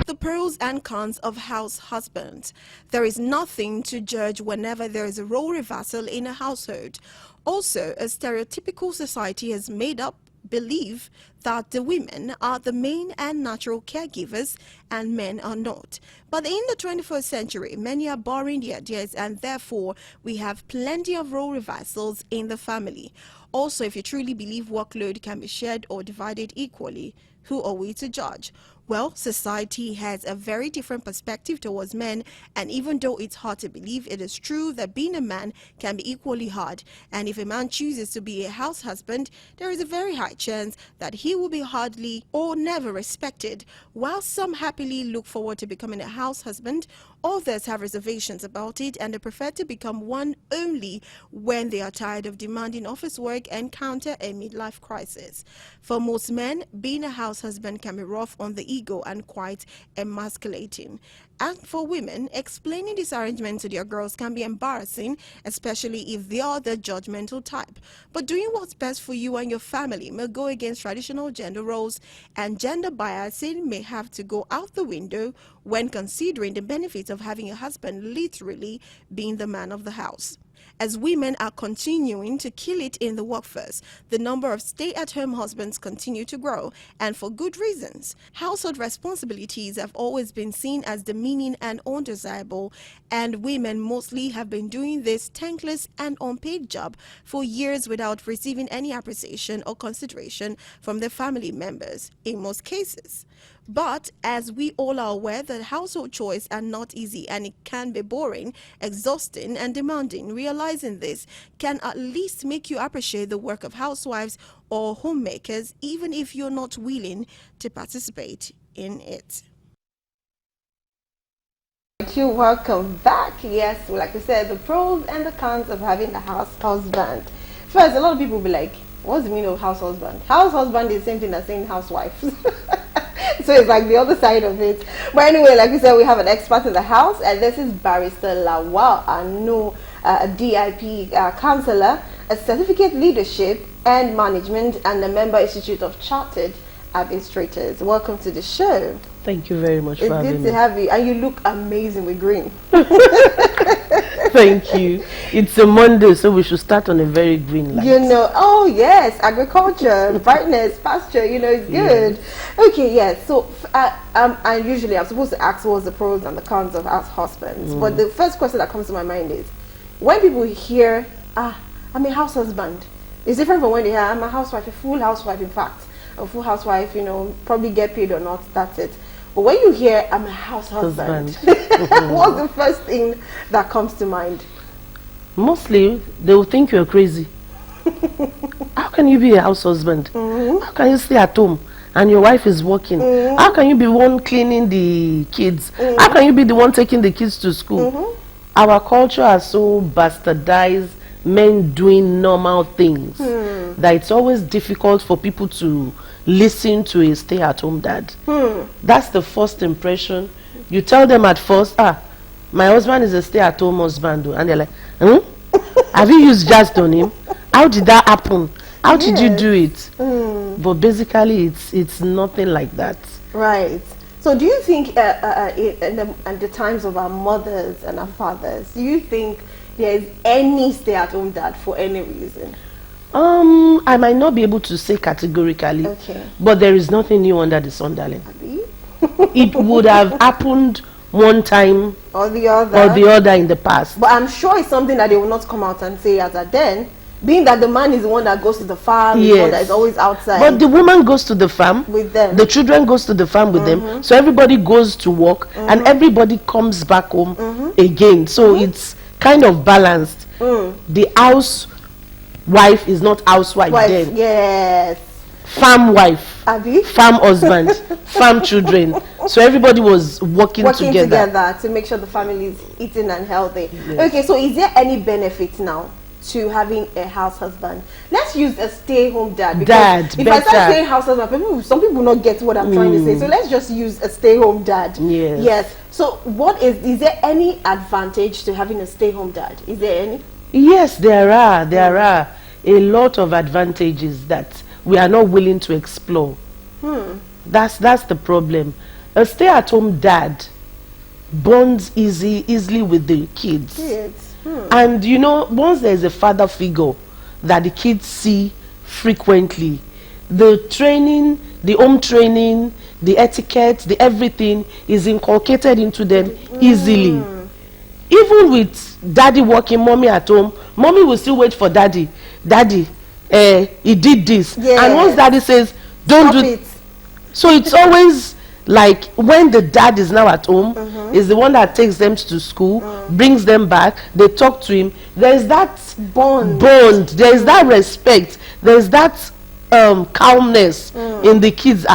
the pros and cons of house husbands. There is nothing to judge whenever there is a role reversal in a household. Also, a stereotypical society has made up believe that the women are the main and natural caregivers and men are not. But in the 21st century, many are borrowing the ideas, and therefore we have plenty of role reversals in the family. Also, if you truly believe workload can be shared or divided equally, who are we to judge? Well, society has a very different perspective towards men, and even though it's hard to believe, it is true that being a man can be equally hard. And if a man chooses to be a house husband, there is a very high chance that he will be hardly or never respected. While some happily look forward to becoming a house husband, others have reservations about it and they prefer to become one only when they are tired of demanding office work and counter a midlife crisis. For most men, being a house husband can be rough on the ego and quite emasculating. And for women, explaining this arrangement to their girls can be embarrassing, especially if they are the judgmental type. But doing what's best for you and your family may go against traditional gender roles, and gender biasing may have to go out the window when considering the benefits of having a husband literally being the man of the house. As women are continuing to kill it in the workforce, the number of stay-at-home husbands continue to grow, and for good reasons. Household responsibilities have always been seen as demeaning and undesirable, and women mostly have been doing this thankless and unpaid job for years without receiving any appreciation or consideration from their family members, in most cases. But as we all are aware that household chores are not easy and it can be boring, exhausting and demanding, realizing this can at least make you appreciate the work of housewives or homemakers, even if you're not willing to participate in it. Welcome back. Yes, like we said, the pros and the cons of having a house husband. First, a lot of people will be like, what's the meaning of house husband? House husband is the same thing as saying housewife. So it's like the other side of it. But anyway, like we said, we have an expert in the house, and this is Barrister Lawal Anu, a DIP counselor, a certificate leadership and management, and a member Institute of Chartered Administrators. Welcome to the show. Thank you very much for having me. It's good to have you, and you look amazing with green. Thank you. It's a Monday, so we should start on a very green light. You know, oh yes, agriculture, brightness, pasture, you know, it's good. Yeah. Okay, yes. So, and usually I'm supposed to ask what's the pros and the cons of house husbands. But the first question that comes to my mind is, when people hear, I'm a house husband, it's different from when they hear, I'm a housewife, a full housewife, in fact. A full housewife, you know, probably get paid or not, that's it. But when you hear, I'm a house husband, what's the first thing that comes to mind? Mostly, they will think you're crazy. How can you be a house husband? How can you stay at home and your wife is working? How can you be one cleaning the kids? How can you be the one taking the kids to school? Our culture has so bastardized men doing normal things that it's always difficult for people to listen to a stay-at-home dad. That's the first impression. You tell them at first, my husband is a stay-at-home husband, and they're like, have you used just on him? How did that happen? How did you do it? But basically it's nothing like that. Right. So do you think in the times of our mothers and our fathers, do you think there is any stay-at-home dad for any reason? I might not be able to say categorically, but there is nothing new under the sun, darling. It would have happened one time or the other in the past. But I'm sure it's something that they will not come out and say as at then, being that the man is the one that goes to the farm, the one that is always outside. But the woman goes to the farm with them. The children goes to the farm with them. So everybody goes to work and everybody comes back home again. So it's kind of balanced. The housewife is not housewife then. Yes. Farm wife, Abby? Farm husband, farm children. So everybody was working together to make sure the family is eating and healthy. Yes. Okay, so is there any benefit now to having a house husband? Let's use a stay-home dad. Because if I start saying house husband, some people will not get what I'm trying to say. So let's just use a stay-home dad. Yes. So what is there any advantage to having a stay-home dad? Is there any? Yes, there are. There are a lot of advantages that we are not willing to explore. That's the problem. a stay-at-home dad bonds easily with the kids. Kids. And you know, once there's a father figure that the kids see frequently, the training, the home training, the etiquette, the everything is inculcated into them easily. Even with daddy working, mommy at home, mommy will still wait for daddy. Daddy, he did this. Yeah. And once daddy says, don't Stop do it. so it's always like when the dad is now at home, is the one that takes them to school, brings them back, they talk to him. There's that Bond. there's that respect, there's that calmness in the kids.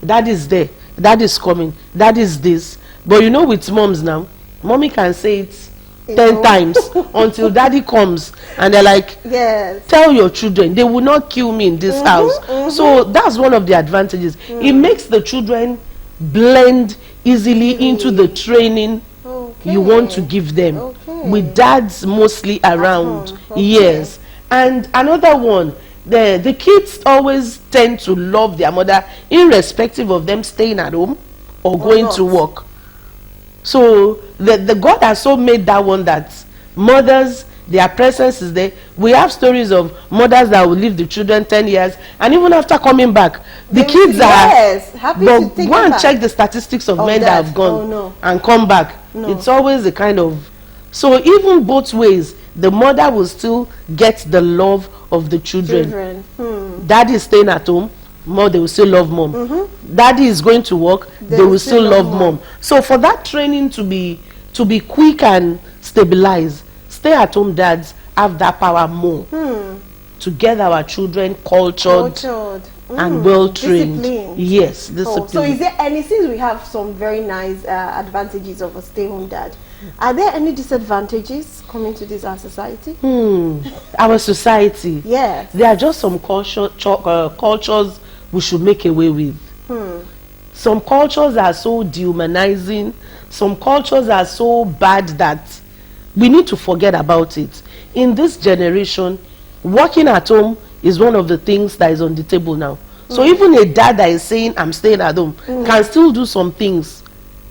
Dad is there, dad is coming, dad is this. But you know, with moms now, mommy can say it 10 times until daddy comes and they're like, Yes. tell your children they will not kill me in this house. So that's one of the advantages. It makes the children blend easily into the training you want to give them, with dads mostly around. Yes. And another one, the kids always tend to love their mother irrespective of them staying at home or going to work. So the God has so made that one that mothers, their presence is there. We have stories of mothers that will leave the children 10 years, and even after coming back, the kids yes, are happy but to take go and back. check the statistics of men that have gone Oh, no. and come back. No. It's always a kind of, so even both ways, the mother will still get the love of the children. Daddy is staying at home, mom, they will still love mom. Daddy is going to work, they will still love mom. So for that training to be quick and stabilized, stay at home dads have that power more to get our children cultured and well trained. Disciplined. Yes, discipline. So is there any, since we have some very nice advantages of a stay-home dad, are there any disadvantages coming to this our society? Our society, Yes. there are just some cultures we should make away with. Some cultures are so dehumanizing, some cultures are so bad that we need to forget about it. In this generation, working at home is one of the things that is on the table now. So even a dad that is saying I'm staying at home can still do some things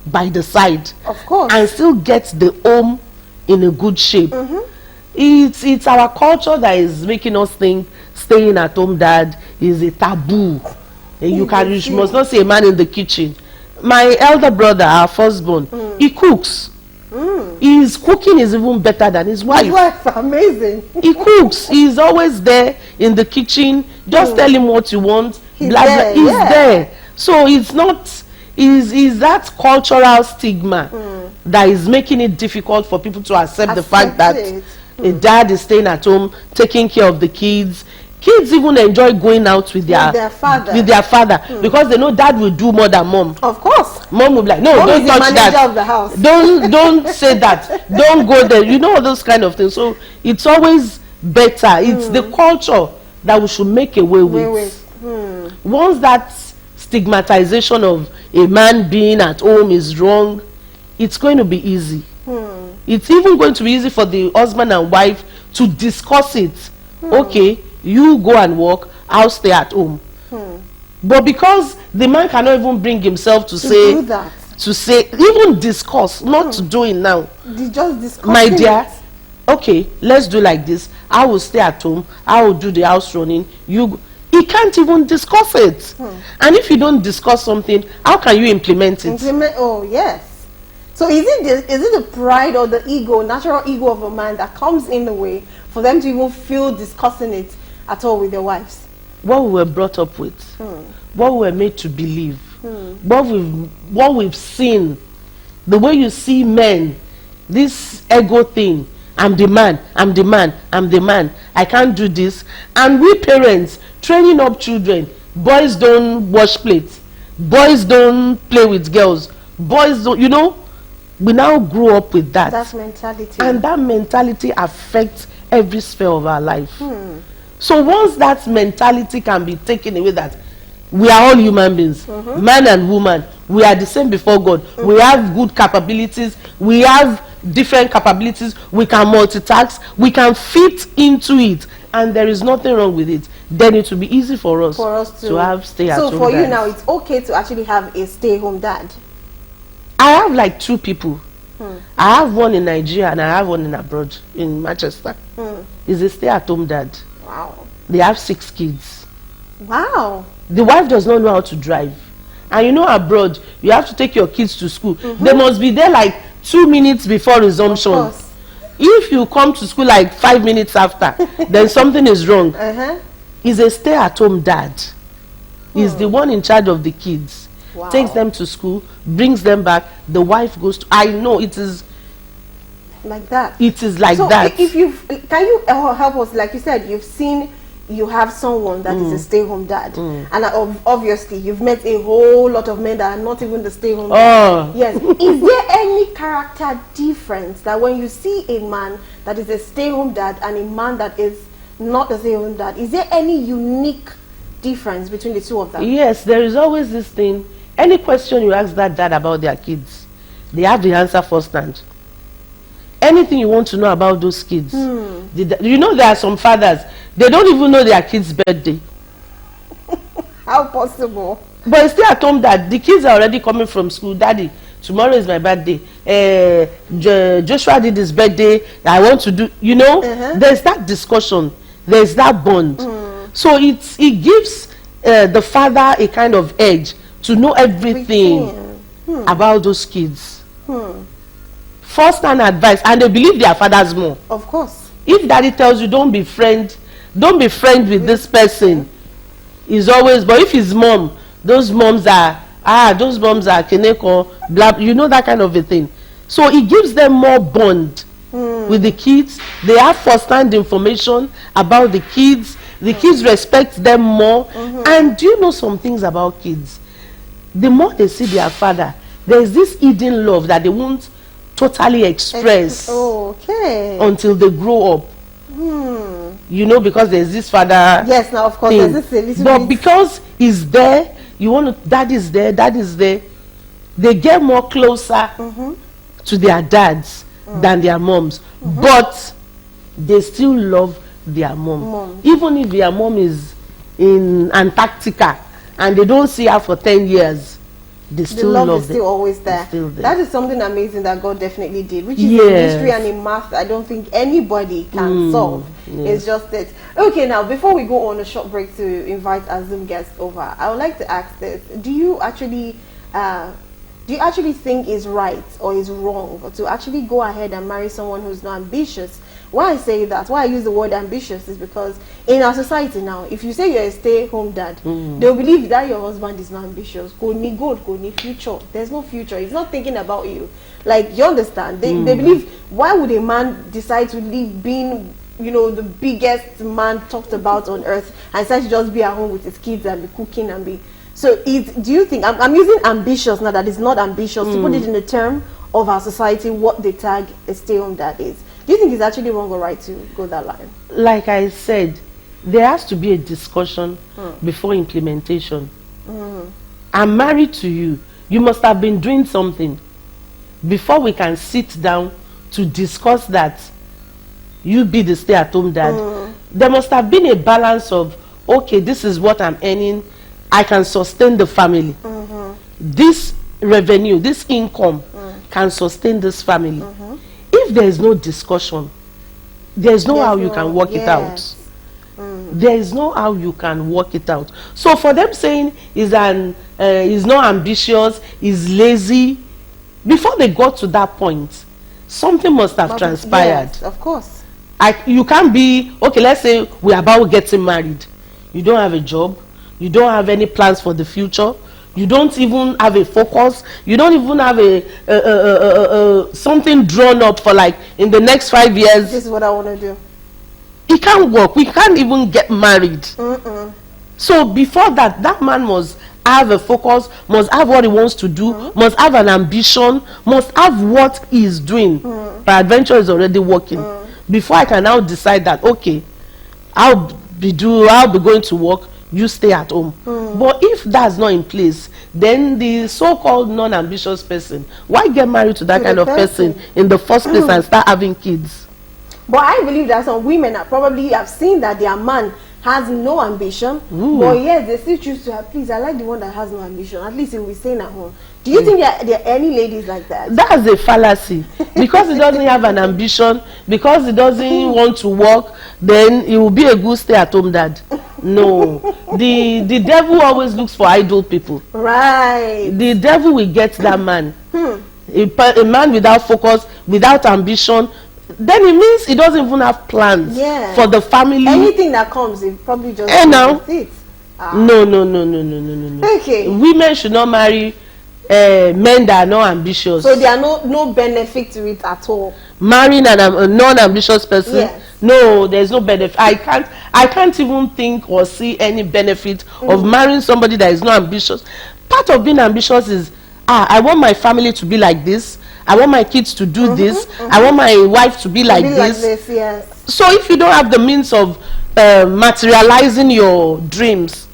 by the side, Of course. and still get the home in a good shape. It's our culture that is making us think staying at home dad is a taboo. And you must not see a man in the kitchen. My elder brother, our firstborn, he cooks. His cooking is even better than his wife. Wife, amazing. He cooks. He's always there in the kitchen. Just tell him what you want. He's blah, blah. there, He's yeah. there. So it's not, is that cultural stigma that is making it difficult for people to accept the fact that it. a dad is staying at home, taking care of the kids. Kids even enjoy going out with their father, because they know dad will do more than mom. Of course. Mom will be like, no, Mom don't is the touch manager that. of the house. Don't say that. Don't go there. You know, all those kind of things. So it's always better. It's the culture that we should make away with. Once that stigmatization of a man being at home is wrong, it's going to be easy. It's even going to be easy for the husband and wife to discuss it. Okay, you go and work, I'll stay at home. But because the man cannot even bring himself to say, do that. to say, even discuss, not to do it now. Just discuss. My dear, okay, let's do like this. I will stay at home, I will do the house running. He can't even discuss it. And if you don't discuss something, how can you implement it? Oh, yes. So is it the pride or the ego, natural ego of a man that comes in the way for them to even feel discussing it at all with their wives? What we were brought up with, what we were made to believe, what we've seen, the way you see men, this ego thing, I'm the man, I'm the man, I'm the man, I can't do this. And we parents training up children, boys don't wash plates, boys don't play with girls, boys don't, you know, we now grew up with that. That mentality. And that mentality affects every sphere of our life. So once that mentality can be taken away, that we are all human beings, man and woman, we are the same before God. We have good capabilities, we have different capabilities, we can multitask, we can fit into it, and there is nothing wrong with it. Then it will be easy for us to have stay at home. So for you dads. now, it's okay to actually have a stay-home dad. I have like 2 people. I have one in Nigeria and I have one in abroad, in Manchester. He's a stay-at-home dad. Wow. They have 6 kids. Wow. The wife does not know how to drive. And you know abroad, you have to take your kids to school. They must be there like 2 minutes before resumption. Of course. If you come to school like 5 minutes after, then something is wrong. He's a stay-at-home dad. He's the one in charge of the kids. Wow. Takes them to school, brings them back. The wife goes to... I know it is... Like that. It is like so that. If you can you help us, like you said, you've seen, you have someone that is a stay-home dad, and obviously you've met a whole lot of men that are not even the stay-home dad. Yes. Is there any character difference that when you see a man that is a stay-home dad and a man that is not a stay-home dad, is there any unique difference between the 2 of them? Yes, there is always this thing. Any question you ask that dad about their kids, they have the answer firsthand. Anything you want to know about those kids. You know, there are some fathers, they don't even know their kid's birthday. How possible? But it's still at home that the kids are already coming from school. Daddy, tomorrow is my birthday. Joshua did his birthday. I want to do, you know, there's that discussion. There's that bond. So it gives the father a kind of edge to know everything about those kids. First-hand advice, and they believe their fathers more. Of course. If daddy tells you don't be friend with this person, is always. But if his mom, those moms are Keneko, blah, you know, that kind of a thing. So it gives them more bond with the kids. They have first-hand information about the kids. The kids respect them more. And do you know some things about kids? The more they see their father, there is this hidden love that they won't totally express until they grow up. You know, because there's this father. Yes, now of course thing. there's this little But bit. because he's there, you want to, dad is there, they get more closer to their dads than their moms. But they still love their mom. Even if their mom is in Antarctica and they don't see her for 10 years, they still the love love is still always there. still there. That is something amazing that God definitely did, which is a Yes. mystery and a math I don't think anybody can solve. It's just it. Okay, now before we go on a short break to invite our Zoom guest over, I would like to ask this: do you actually think it's right or is wrong to actually go ahead and marry someone who's not ambitious? Why I say that, why I use the word ambitious, is because in our society now, if you say you're a stay-home dad, they'll believe that your husband is not ambitious. Go need gold, go need future. There's no future. He's not thinking about you. Like, you understand? They believe, why would a man decide to leave being, you know, the biggest man talked about on earth and decide to just be at home with his kids and be cooking and be... So do you think, I'm using ambitious now that is not ambitious, to put it in the term of our society, what they tag a stay-home dad is. Do you think it's actually wrong or right to go that line? Like I said, there has to be a discussion before implementation. I'm married to you. You must have been doing something before we can sit down to discuss that you be the stay-at-home dad. There must have been a balance of, okay, this is what I'm earning. I can sustain the family. This revenue, this income can sustain this family. If there is no discussion, there is no how you can work it out. There is no how you can work it out. So for them saying he's not ambitious, he's lazy, before they got to that point, something must have transpired. Yes, of course. You can't be, okay, let's say we're about getting married. You don't have a job. You don't have any plans for the future. You don't even have a focus. You don't even have a something drawn up for, like, in the next 5 years. This is what I want to do. It can't work. We can't even get married. So before that, that man must have a focus, must have what he wants to do, must have an ambition, must have what he is doing. Peradventure is already working. Before I can now decide that, okay, I'll be going to work, you stay at home. But if that's not in place, then the so-called non-ambitious person, why get married to that kind of person in the first place and start having kids? But I believe that some women probably have seen that their man has no ambition, but yes, they still choose to have, please, I like the one that has no ambition. At least he will be staying at home. Do you think there are any ladies like that? That's a fallacy. Because he doesn't have an ambition, because he doesn't want to work, then he will be a good stay-at-home dad. No. The devil always looks for idle people. Right. The devil will get that man. A man without focus, without ambition, then it means he doesn't even have plans for the family. Anything that comes, it probably just now it. No. Okay. Women should not marry men that are not ambitious. So there are no benefit to it at all. Marrying a non-ambitious person, yes. No, there's no benefit. I can't even think or see any benefit of marrying somebody that is not ambitious. Part of being ambitious is, I want my family to be like this. I want my kids to do this. I want my wife to be like this. Yes. So if you don't have the means of materializing your dreams,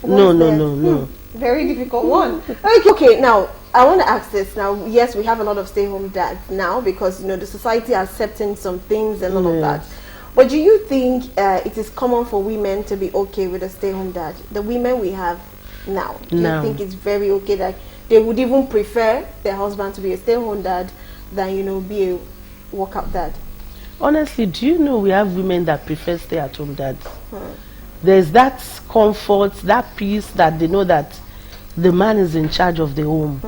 no. Very difficult one. Okay, now I want to ask this. Now, yes, we have a lot of stay-home dads now because the society is accepting some things and all of that. But do you think it is common for women to be okay with a stay-home dad? The women we have now, do you think it's very okay that they would even prefer their husband to be a stay-home dad than be a workout dad? Honestly, do you know we have women that prefer stay-at-home dads? There's that comfort, that peace that they know that the man is in charge of the home.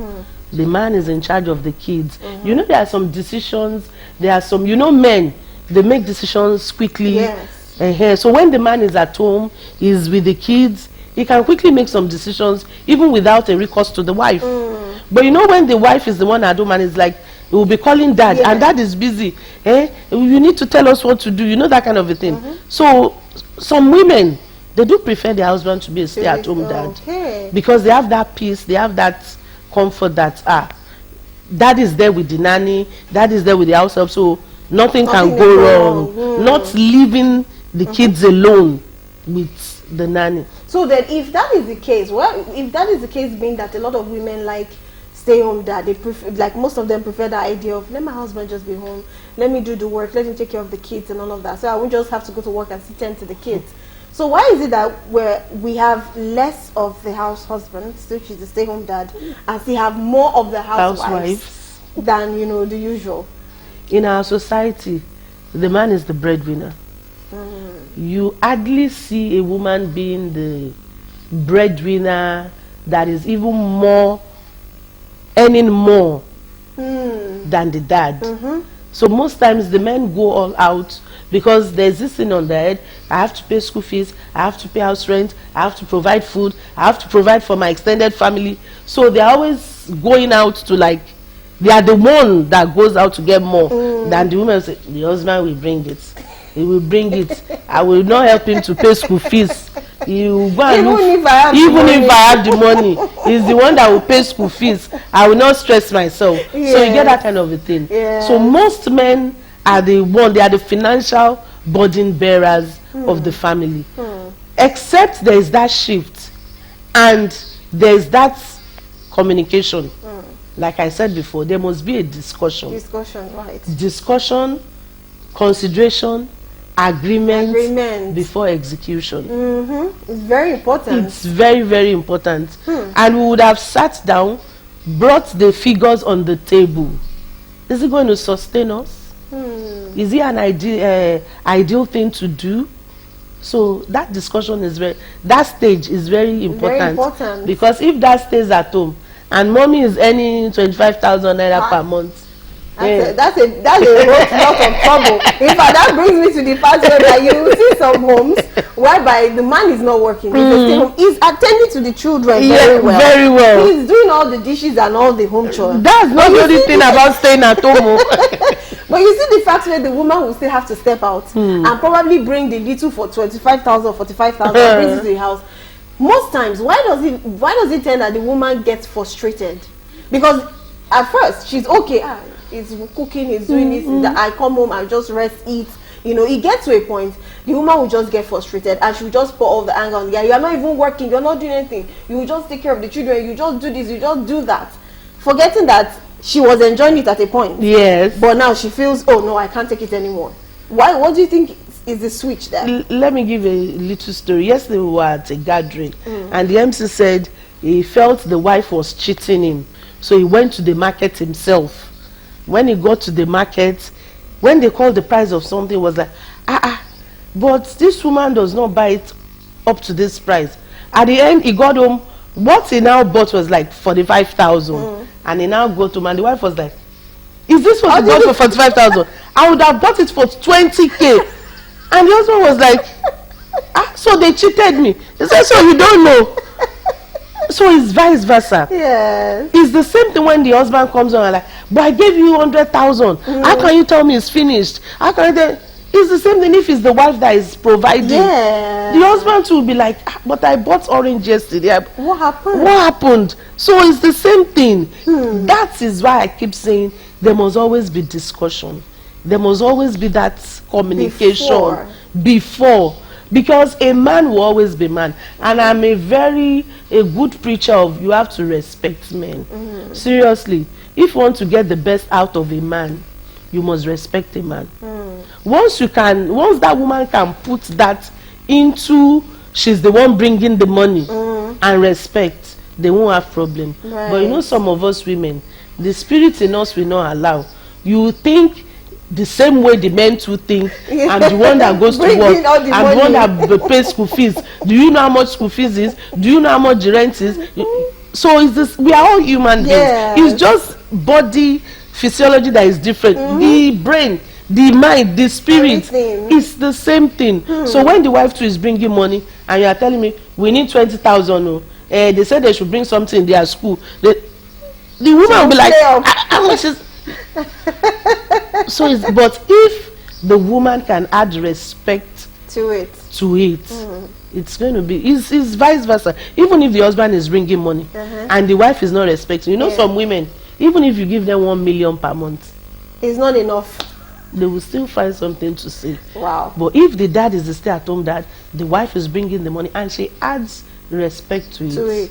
The man is in charge of the kids. There are some decisions, there are some, men, they make decisions quickly. Yes. So when the man is at home, he's with the kids, he can quickly make some decisions even without a recourse to the wife. But when the wife is the one at home and is like, he will be calling dad, and dad is busy. You need to tell us what to do, that kind of a thing. So some women, they do prefer their husband to be a stay-at-home dad because they have that peace, they have that comfort that dad is there with the nanny, dad is there with the house help, so nothing can go wrong. Not leaving the kids alone with the nanny. So then, if that is the case, if that is the case, being that a lot of women like stay-home dad, they prefer, like most of them prefer the idea of let my husband just be home, let me do the work, let him take care of the kids and all of that, so I won't just have to go to work and tend to the kids. So why is it that we have less of the house husbands, which is the stay-home dad, and still have more of the housewives than the usual? In our society, the man is the breadwinner. You hardly see a woman being the breadwinner that is even more earning more than the dad. So most times the men go all out because there's this thing on their head. I have to pay school fees, I have to pay house rent, I have to provide food, I have to provide for my extended family. So they're always going out to they are the one that goes out to get more than the woman. Say, the husband will bring it. He will bring it. I will not help him to pay school fees. He will go and if I have the money, he's the one that will pay school fees. I will not stress myself. So you get that kind of a thing. So most men are they are the financial burden bearers of the family. Except there is that shift and there is that communication. Like I said before, there must be a discussion. Discussion, consideration, agreement before execution. It's very important. It's very, very important. And we would have sat down, brought the figures on the table. Is it going to sustain us? Is it an ideal thing to do? So that discussion is that stage is very important. Because if that stays at home and mommy is earning 25,000 naira per month, that's a lot of trouble. In fact, that brings me to the part where you will see some homes whereby the man is not working. He's attending to the children very well. He's doing all the dishes and all the home chores. That's not the only thing about staying at home. But you see the fact where the woman will still have to step out and probably bring the little for 25,000, 45,000, brings it to the house. Most times, why does it tend that the woman gets frustrated? Because at first she's okay. He's cooking, he's doing this. I come home, I just rest, eat. It gets to a point, the woman will just get frustrated and she'll just pour all the anger on the guy. You're not even working, you're not doing anything. You will just take care of the children, you just do this, you just do that. Forgetting that she was enjoying it at a point. Yes. But now she feels, oh no, I can't take it anymore. Why? What do you think is the switch there? Let me give a little story. Yesterday we were at a gathering, and the MC said he felt the wife was cheating him, so he went to the market himself. When he got to the market, when they called the price of something, was like, but this woman does not buy it up to this price. At the end, he got home. What he now bought was like 45,000, and he now got home, and the wife was like, "Is this what you bought for 45,000? I would have bought it for 20K." And the husband was like, "So they cheated me." He said, "So you don't know." So it's vice versa. Yes. It's the same thing when the husband comes on and like, "But I gave you 100,000. How can you tell me it's finished? How can you tell?" It's the same thing if it's the wife that is providing. Yeah. The husband will be like, "But I bought orange yesterday. What happened? What happened?" So it's the same thing. That is why I keep saying there must always be discussion. There must always be that communication before. Because a man will always be man. And I'm a good preacher of you have to respect men. Seriously. If you want to get the best out of a man, you must respect a man. Once that woman can put that into, she's the one bringing the money, and respect, they won't have problem. Right. But you know, some of us women, the spirit in us will not allow. You think the same way the men too think. I'm the one that goes to work. I'm the one that pays school fees. Do you know how much school fees is? Do you know how much the rent is? So is this? We are all human beings. It's just body physiology that is different. The brain, the mind, the spirit, it's the same thing. So when the wife too is bringing money and you are telling me we need 20,000, they said they should bring something in their school. The woman will be like, how much is? So it's, but if the woman can add respect to it, it's going to be, it's vice versa. Even if the husband is bringing money and the wife is not respecting, you know, some women, even if you give them 1 million per month, it's not enough. They will still find something to say. Wow. But if the dad is the stay-at-home dad, the wife is bringing the money and she adds respect to it,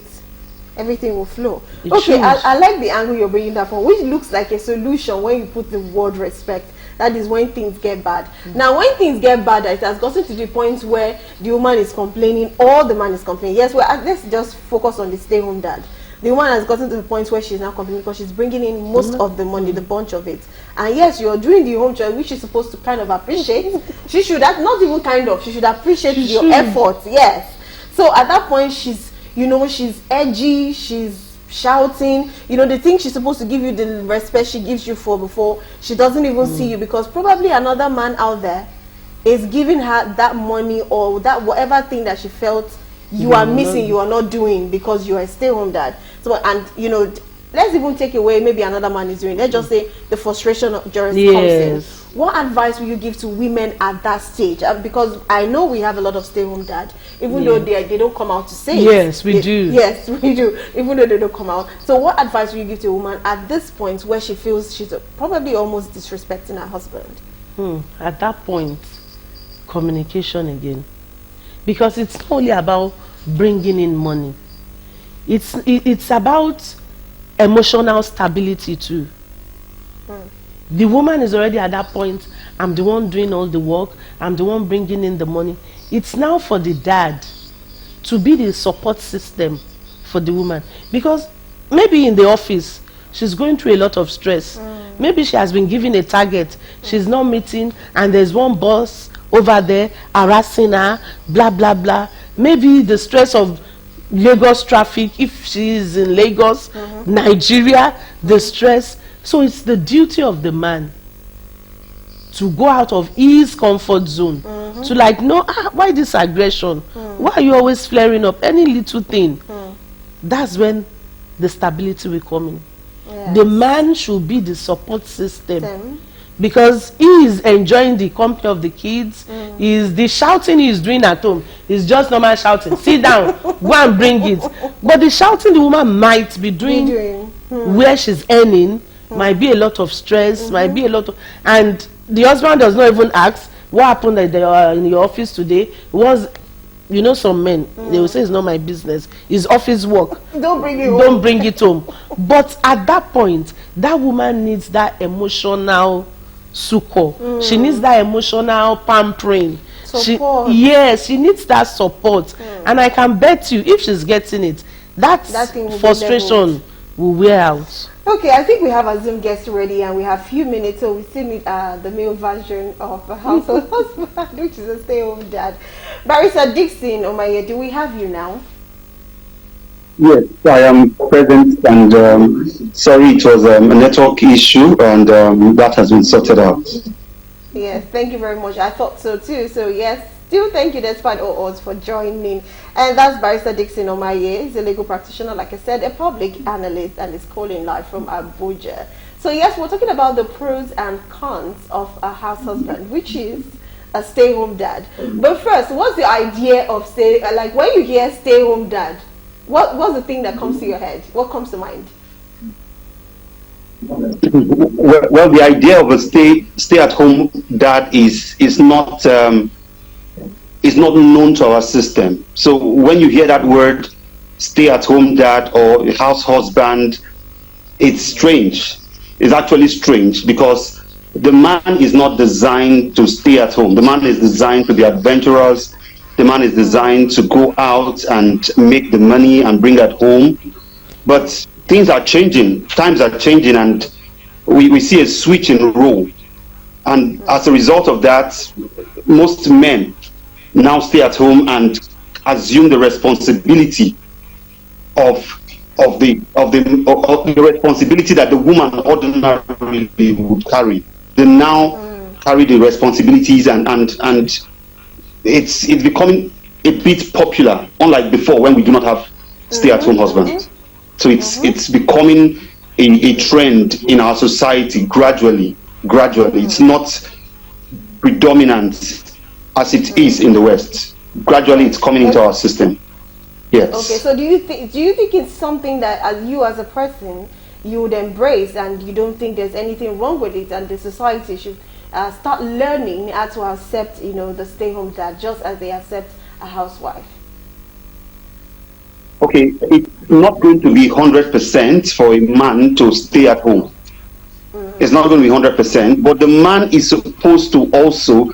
everything will flow. Okay, I like the angle you're bringing that from, which looks like a solution when you put the word respect. That is when things get bad. Now, when things get bad, it has gotten to the point where the woman is complaining or the man is complaining. Yes, well, let's just focus on the stay-home dad. The woman has gotten to the point where she's now complaining because she's bringing in most of the money, the bunch of it. And yes, you're doing the home chore, which she's supposed to kind of appreciate. She should, not even kind of, she should appreciate your effort. Yes. So at that point, she's, you know, she's edgy, she's shouting, you know, the thing she's supposed to give you the respect she gives you for before, she doesn't even see you, because probably another man out there is giving her that money or that whatever thing that she felt you are missing, you are not doing because you are a stay-home dad. So, and you know, let's even take away maybe another man is doing. Let's just say the frustration of comes in. What advice will you give to women at that stage? Because I know we have a lot of stay-home dad, even though they don't come out to say yes, we do. Yes, we do, even though they don't come out. So what advice will you give to a woman at this point where she feels she's probably almost disrespecting her husband? At that point, communication again. Because it's not only about bringing in money. It's about emotional stability too. The woman is already at that point, I'm the one doing all the work, I'm the one bringing in the money. It's now for the dad to be the support system for the woman. Because maybe in the office, she's going through a lot of stress. Maybe she has been given a target, she's not meeting, and there's one boss over there harassing her, blah, blah, blah. Maybe the stress of Lagos traffic, if she is in Lagos, Nigeria, the stress. So it's the duty of the man to go out of his comfort zone, to like, no, why this aggression? Why are you always flaring up? Any little thing. That's when the stability will come in. The man should be the support system. Because he is enjoying the company of the kids. The shouting he is doing at home is just normal shouting. Sit down, go and bring it. But the shouting the woman might be doing where she's earning might be a lot of stress, might be a lot of, and the husband does not even ask what happened that they are in your office today. It was, you know, some men they will say it's not my business, it's office work. Don't bring it home. But at that point, that woman needs that emotional succor. She needs that emotional pampering. Support. Yes, she needs that support. And I can bet you, if she's getting it, that thing will be frustration will wear out. Okay, I think we have a Zoom guest ready, and we have few minutes, so we still need the male version of a household husband, which is a stay-home dad. Barrister Dixon Omaye, do we have you now? Yes, I am present, and sorry, it was a network issue, and that has been sorted out. Yes, thank you very much. I thought so too. So yes, still thank you despite all odds for joining. And that's Barrister Dixon Omaye. He's a legal practitioner, like I said, a public analyst, and is calling live from Abuja. So yes, we're talking about the pros and cons of a house husband, which is a stay-home dad. But first, what's the idea of like when you hear stay-home dad, what's the thing that comes to your head? What comes to mind? Well, the idea of a stay-at-home dad is not known to our system. So when you hear that word, stay-at-home dad or house husband, it's strange. It's actually strange because the man is not designed to stay at home. The man is designed to be adventurous. The man is designed to go out and make the money and bring that home. But things are changing, times are changing, and we see a switch in role. And as a result of that, most men now stay at home and assume the responsibility of the responsibility that the woman ordinarily would carry. They now carry the responsibilities, and it's becoming a bit popular, unlike before when we do not have stay-at-home husbands. So it's becoming a trend in our society gradually. It's not predominant as it is in the West. Gradually, it's coming into our system. Yes. Okay. So do you think it's something that as a person you would embrace, and you don't think there's anything wrong with it, and the society should start learning how to accept, the stay-home dad just as they accept a housewife? Okay, it's not going to be 100% for a man to stay at home. It's not going to be 100%, but the man is supposed to also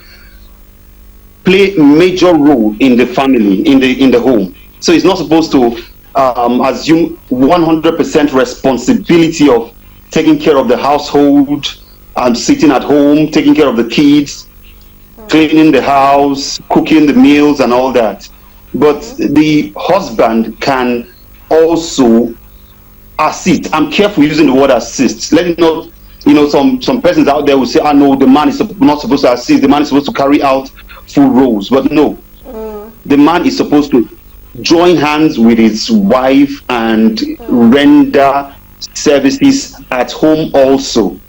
play a major role in the family, in the home. So he's not supposed to assume 100% responsibility of taking care of the household and sitting at home, taking care of the kids, cleaning the house, cooking the meals and all that. But the husband can also assist. I'm careful using the word assist. Let it not, some persons out there will say, no, the man is not supposed to assist, the man is supposed to carry out full roles. But no, the man is supposed to join hands with his wife and render services at home also,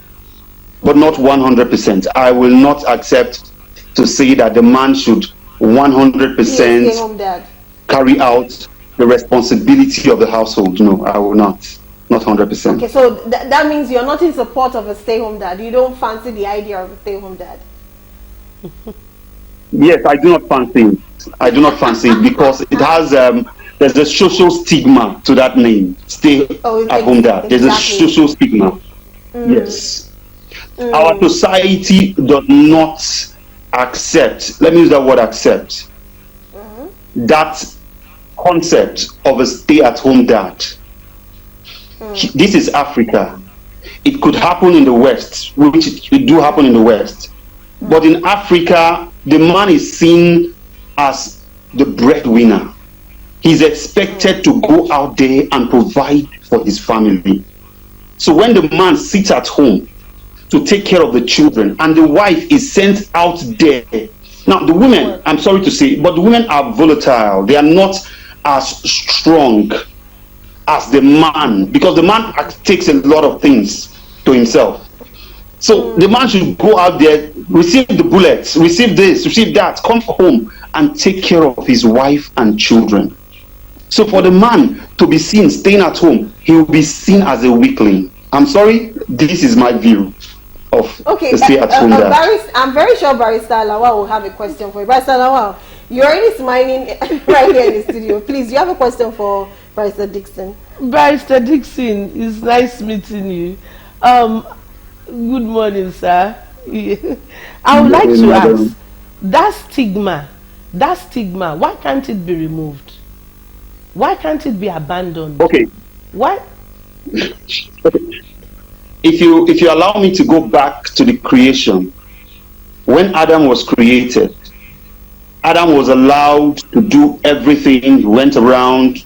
but not 100%. I will not accept to say that the man should 100% carry out the responsibility of the household. No, I will not 100%. Okay, so that means you're not in support of a stay-home dad. You don't fancy the idea of a stay-home dad. Yes, I do not fancy it. I do not fancy it because it has there's a social stigma to that name, stay-at-home dad. There's a social stigma. Yes. Our society does not accept, let me use that word accept, that concept of a stay-at-home dad. This is Africa. It could happen in the West, which it do happen in the West. But in Africa, the man is seen as the breadwinner. He's expected to go out there and provide for his family. So when the man sits at home to take care of the children and the wife is sent out there, now the women, I'm sorry to say, but the women are volatile. They are not as strong as the man, because the man takes a lot of things to himself. So the man should go out there, receive the bullets, receive this, receive that, come home and take care of his wife and children. So for the man to be seen staying at home, he will be seen as a weakling. I'm sorry, this is my view of the stay-at-home dad. I'm very sure Barrister Lawal will have a question for you. Barrister Lawal, you're already smiling right here in the studio. Please, you have a question for Barrister Dixon? Barrister Dixon, it's nice meeting you. Good morning, sir. Yeah. I would like to ask, that stigma, why can't it be removed? Why can't it be abandoned? Okay. Why? If you allow me to go back to the creation, when Adam was created, Adam was allowed to do everything. He went around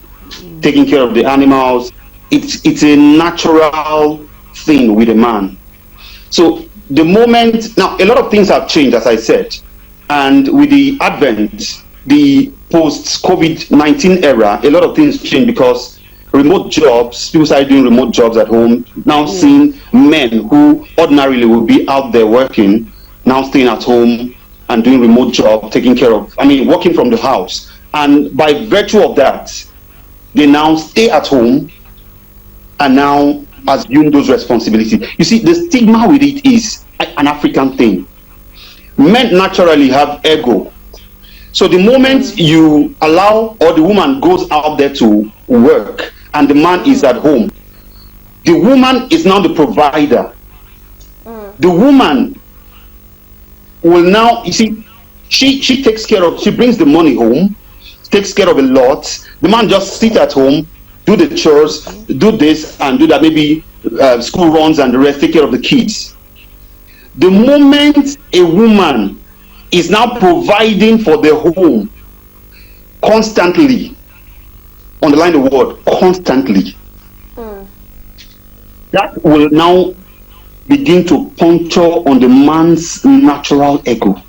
taking care of the animals. It's a natural thing with a man. So the moment, now a lot of things have changed, as I said, and with the advent, the post-COVID-19 era, a lot of things changed because remote jobs, people started doing remote jobs at home, now seeing men who ordinarily would be out there working, now staying at home and doing remote job, taking care of, working from the house. And by virtue of that, they now stay at home and now assume those responsibilities. You see, the stigma with it is an African thing. Men naturally have ego. So the moment you allow, or the woman goes out there to work and the man is at home, the woman is now the provider. The woman will now, you see, she takes care of, she brings the money home, takes care of a lot. The man just sit at home, do the chores, do this and do that, maybe school runs and the rest, take care of the kids. The moment a woman is now providing for the home constantly, underline the word constantly, that will now begin to puncture on the man's natural ego.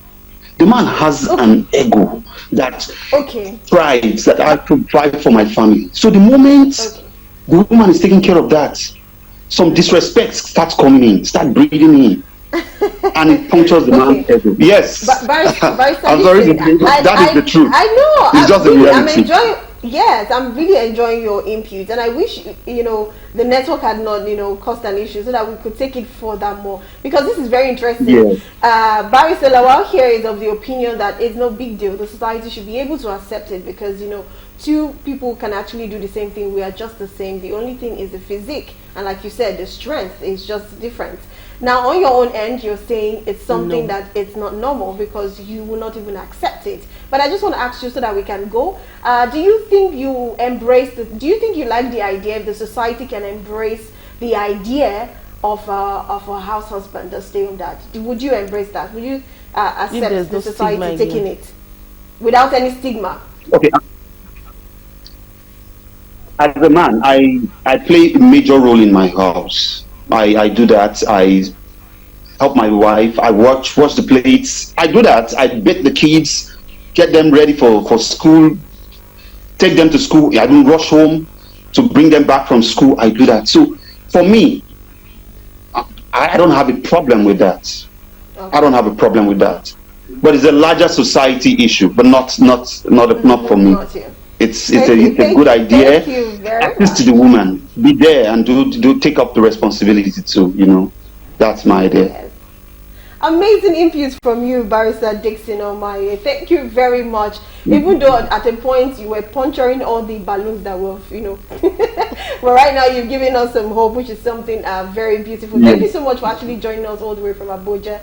The man has an ego that strives that I provide for my family. So the moment the woman is taking care of that, some disrespect starts coming in, start breathing in, and it punctures the man's ego. Yes, I'm sorry, that is the truth. I know. It's just the reality. Yes, I'm really enjoying your input, and I wish the network had not caused an issue so that we could take it further more, because this is very interesting. Yes. Barrister Lawal here is of the opinion that it's no big deal. The society should be able to accept it because two people can actually do the same thing. We are just the same. The only thing is the physique, and like you said, the strength is just different. Now, on your own end, you're saying it's something that it's not normal because you will not even accept it. But I just want to ask you so that we can go. Do you think you embrace do you think you like the idea if the society can embrace the idea of a house husband, a stay-home dad? Would you embrace that? Would you accept the society taking it without any stigma? Okay. As a man, I play a major role in my house. I do that. I help my wife. I wash the plates. I do that. I bathe the kids, get them ready for school, take them to school. I don't rush home to bring them back from school. I do that. So for me, I don't have a problem with that. I don't have a problem with that. But it's a larger society issue, but not for me. Not here. It's a good idea. Assist the woman, be there and do take up the responsibility too. That's my idea. Yes. Amazing inputs from you, Barrister Dickson Omaye. Thank you very much. Even though at a point you were puncturing all the balloons that were, but right now you've given us some hope, which is something very beautiful. Thank you so much for actually joining us all the way from Abuja.